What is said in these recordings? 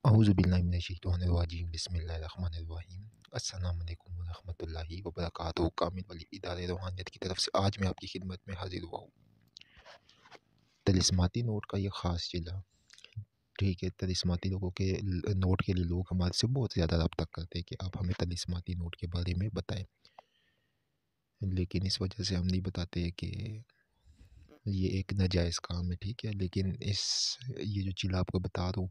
اعوذ باللہ من الشیطان الرجیم بسم اللہ الرحمن الرحیم السلام علیکم ورحمۃ اللہ وبرکاتہ۔ کامل والی ادارے روحانیت کی طرف سے آج میں آپ کی خدمت میں حاضر ہوا ہوں۔ تلسماتی نوٹ کا یہ خاص چلا، ٹھیک ہے۔ تلسماتی لوگوں کے نوٹ کے لیے لوگ ہمارے سے بہت زیادہ رابطہ کرتے ہیں کہ آپ ہمیں تلسماتی نوٹ کے بارے میں بتائیں، لیکن اس وجہ سے ہم نہیں بتاتے کہ یہ ایک ناجائز کام ہے، ٹھیک ہے۔ لیکن یہ جو چلا آپ کو بتا رہا ہوں،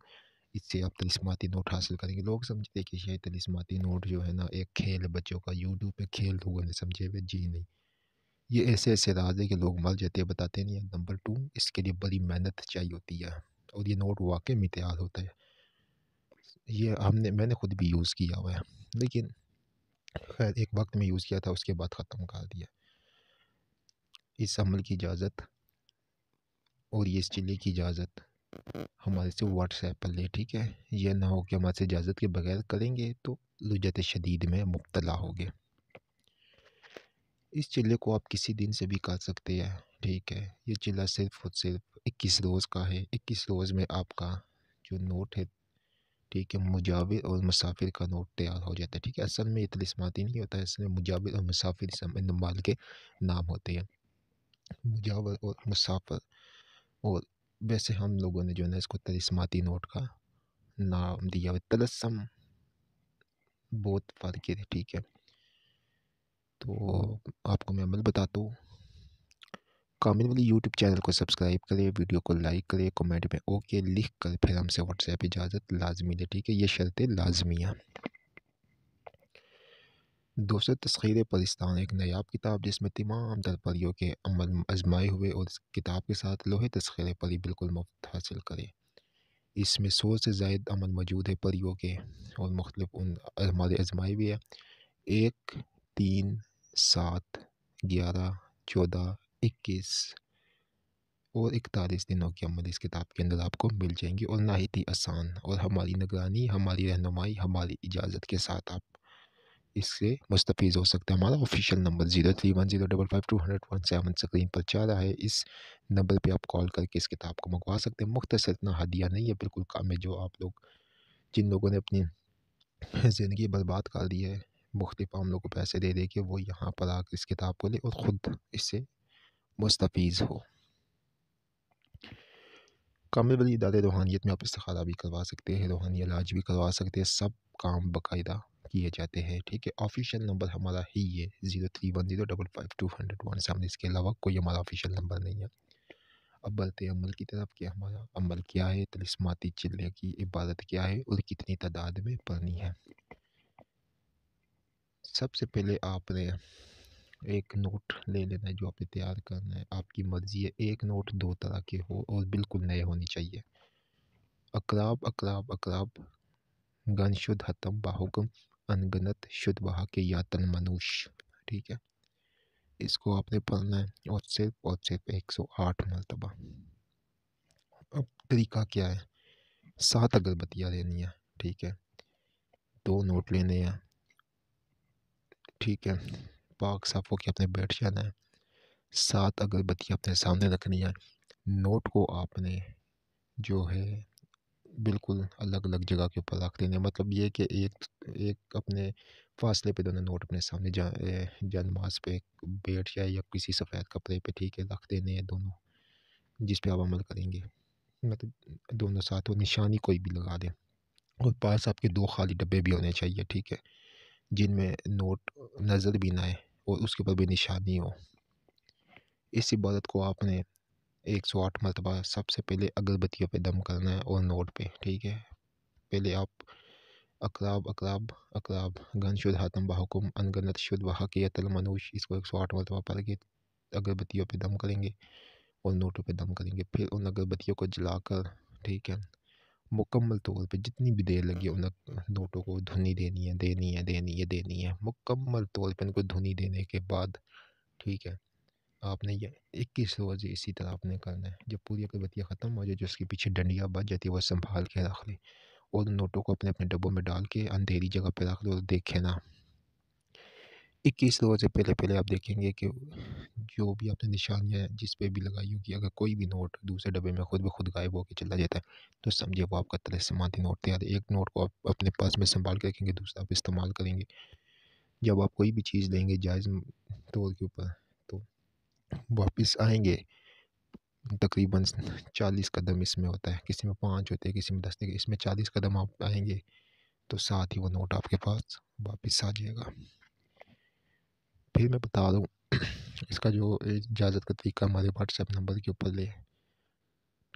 اس سے آپ تلسماتی نوٹ حاصل کریں گے۔ لوگ سمجھتے ہیں کہ شاید تلسماتی نوٹ جو ہے نا ایک کھیل ہے بچوں کا، یوٹیوب پہ کھیل لوگوں نے سمجھے ہوئے، جی نہیں، یہ ایسے ایسے راز ہے کہ لوگ مر جاتے ہیں، بتاتے نہیں ہیں۔ نمبر 2، اس کے لیے بڑی محنت چاہیے ہوتی ہے، اور یہ نوٹ واقعی میں تیار ہوتا ہے۔ یہ میں نے خود بھی یوز کیا ہوا ہے، لیکن خیر ایک وقت میں یوز کیا تھا، اس کے بعد ختم کر دیا۔ اس عمل کی اجازت اور یہ اس چلے کی اجازت ہمارے سے واٹس ایپ پر لے، ٹھیک ہے۔ یہ نہ ہو کہ ہمارے سے اجازت کے بغیر کریں گے تو لجت شدید میں مبتلا ہوگے۔ اس چلے کو آپ کسی دن سے بھی کر سکتے ہیں، ٹھیک ہے۔ یہ چلہ صرف اور صرف 21 روز کا ہے۔ 21 روز میں آپ کا جو نوٹ ہے، ٹھیک ہے، مجاور اور مسافر کا نوٹ تیار ہو جاتا ہے، ٹھیک ہے۔ اصل میں یہ تلسماتی نہیں ہوتا ہے، اصل میں مجاور اور مسافر مال کے نام ہوتے ہیں، مجاور اور مسافر۔ اور ویسے ہم لوگوں نے جو ہے نا اس کو تلسماتی نوٹ کا نام دیا ہوا، تلسم بہت فرق ہے، ٹھیک ہے۔ تو آپ کو میں عمل بتاتا ہوں۔ کامل والی یوٹیوب چینل کو سبسکرائب کرے، ویڈیو کو لائک کرے، کمنٹ میں اوکے لکھ کر پھر ہم سے واٹس ایپ اجازت لازمی لے، ٹھیک ہے۔ یہ شرطیں لازمی ہیں۔ دوستو، تسخیر پرستان ایک نایاب کتاب جس میں تمام تر پریوں کے عمل آزمائے ہوئے، اور اس کتاب کے ساتھ لوہے تسخیر پری بالکل مفت حاصل کرے۔ اس میں 100 سے زائد عمل موجود ہے پریوں کے، اور مختلف ہمارے آزمائے بھی ہے۔ 1، 3، 7، 11، 14، 21 اور 41 دنوں کے عمل اس کتاب کے اندر آپ کو مل جائیں گے، اور نہایت ہی آسان، اور ہماری نگرانی، ہماری رہنمائی، ہماری اجازت کے ساتھ آپ اس سے مستفیض ہو سکتے ہیں۔ ہمارا آفیشیل نمبر 0310552017 سکرین پر چاہ رہا ہے، اس نمبر پہ آپ کال کر کے اس کتاب کو منگوا سکتے ہیں۔ مختصر اتنا ہدیہ نہیں ہے، بالکل کام ہے جو آپ لوگ، جن لوگوں نے اپنی زندگی برباد کر دی ہے، مختلف عاملوں کو پیسے دے دے کے، وہ یہاں پر آ کر اس کتاب کو لے اور خود اس سے مستفیض ہو۔ کامل والی ادارے روحانیت میں آپ استخارہ بھی کروا سکتے ہیں، روحانی علاج بھی کروا سکتے ہیں، سب کام باقاعدہ کیے جاتے ہیں، ٹھیک ہے۔ آفیشیل نمبر ہمارا ہی ہے 0310552017، سامنے اس کے علاوہ کوئی ہمارا آفیشیل نمبر نہیں ہے۔ اب بڑھتے عمل کی طرف کہ ہمارا عمل کیا ہے، تلسماتی چلے کی عبادت کیا ہے، اور کتنی تعداد میں پڑھنی ہے۔ سب سے پہلے آپ نے ایک نوٹ لے لینا ہے جو آپ نے تیار کرنا ہے، آپ کی مرضی ہے۔ ایک نوٹ 2 طرح کے ہو اور بالکل نئے ہونی چاہیے۔ اقراب اقراب اقراب گن شد حتم باحکم انگنت شد بہا کے یا تن منوش، ٹھیک ہے۔ اس کو آپ نے پڑھنا ہے، اور صرف 108 مرتبہ۔ اب طریقہ کیا ہے؟ 7 اگربتیاں لینی ہیں، ٹھیک ہے۔ 2 نوٹ لینے ہیں، ٹھیک ہے۔ پاک صاف ہو کے اپنے بیٹھ جانا ہے۔ 7 اگربتیاں اپنے سامنے رکھنی ہیں۔ نوٹ کو آپ نے جو ہے بالکل الگ الگ جگہ کے اوپر رکھ دینے، مطلب یہ کہ ایک اپنے فاصلے پہ دونوں نوٹ اپنے سامنے جانماز پہ بیٹھ جائے، یا کسی سفید کپڑے پہ، ٹھیک ہے، رکھ دینے ہیں دونوں، جس پہ آپ عمل کریں گے، مطلب دونوں ساتھ ہو، نشانی کوئی بھی لگا دیں۔ اور پاس آپ کے 2 خالی ڈبے بھی ہونے چاہیے، ٹھیک ہے، جن میں نوٹ نظر بھی نہ آئے اور اس کے اوپر بھی نشانی ہو۔ اس عبادت کو آپ نے 108 مرتبہ سب سے پہلے اگربتیوں پہ دم کرنا ہے، اور نوٹ پہ، ٹھیک ہے۔ پہلے آپ اقراب اقراب اقراب گن شد حاتم بحکم انگنت شد وحقیت المنوش، اس کو 108 مرتبہ پڑھ کے اگربتیوں پہ دم کریں گے اور نوٹوں پہ دم کریں گے۔ پھر ان اگربتیوں کو جلا کر، ٹھیک ہے، مکمل طور پہ جتنی بھی دیر لگی ان نوٹوں کو دھنی دینی ہے، مکمل طور پہ ان کو دھنی دینے کے بعد، ٹھیک ہے، آپ نے یہ 21 روز اسی طرح آپ نے کرنا ہے۔ جب پوری اگربتیاں ختم ہو جائے، جو اس کے پیچھے ڈنڈیاں بچ جاتی ہے وہ سنبھال کے رکھ لیں، اور نوٹوں کو اپنے اپنے ڈبوں میں ڈال کے اندھیری جگہ پہ رکھ دو، اور دیکھیں نا 21 روز سے پہلے پہلے آپ دیکھیں گے کہ جو بھی آپ نے نشانیاں جس پہ بھی لگائی ہوگی، اگر کوئی بھی نوٹ دوسرے ڈبے میں خود بخود غائب ہو کے چلا جاتا ہے تو سمجھے وہ آپ کا طلسماتی نوٹ تیار ہے۔ ایک نوٹ کو آپ اپنے پاس میں سنبھال کے رکھیں گے، دوسرا آپ استعمال کریں گے جب آپ کوئی بھی چیز لیں گے جائز طور کے اوپر، تو واپس آئیں گے تقریباً 40 قدم اس میں ہوتا ہے، کسی میں 5 ہوتے ہیں، کسی میں 10 ہوتے ہیں، اس میں 40 قدم آپ آئیں گے تو ساتھ ہی وہ نوٹ آپ کے پاس واپس آ جائے گا۔ پھر میں بتا دوں اس کا جو اجازت کا طریقہ ہمارے واٹس ایپ نمبر کے اوپر لے،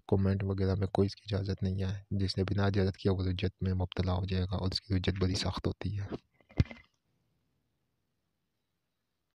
کومنٹ وغیرہ میں کوئی اس کی اجازت نہیں ہے، جس نے بنا اجازت کیا وہ رجت میں مبتلا ہو جائے گا اور اس کی رجت بڑی سخت ہوتی ہے۔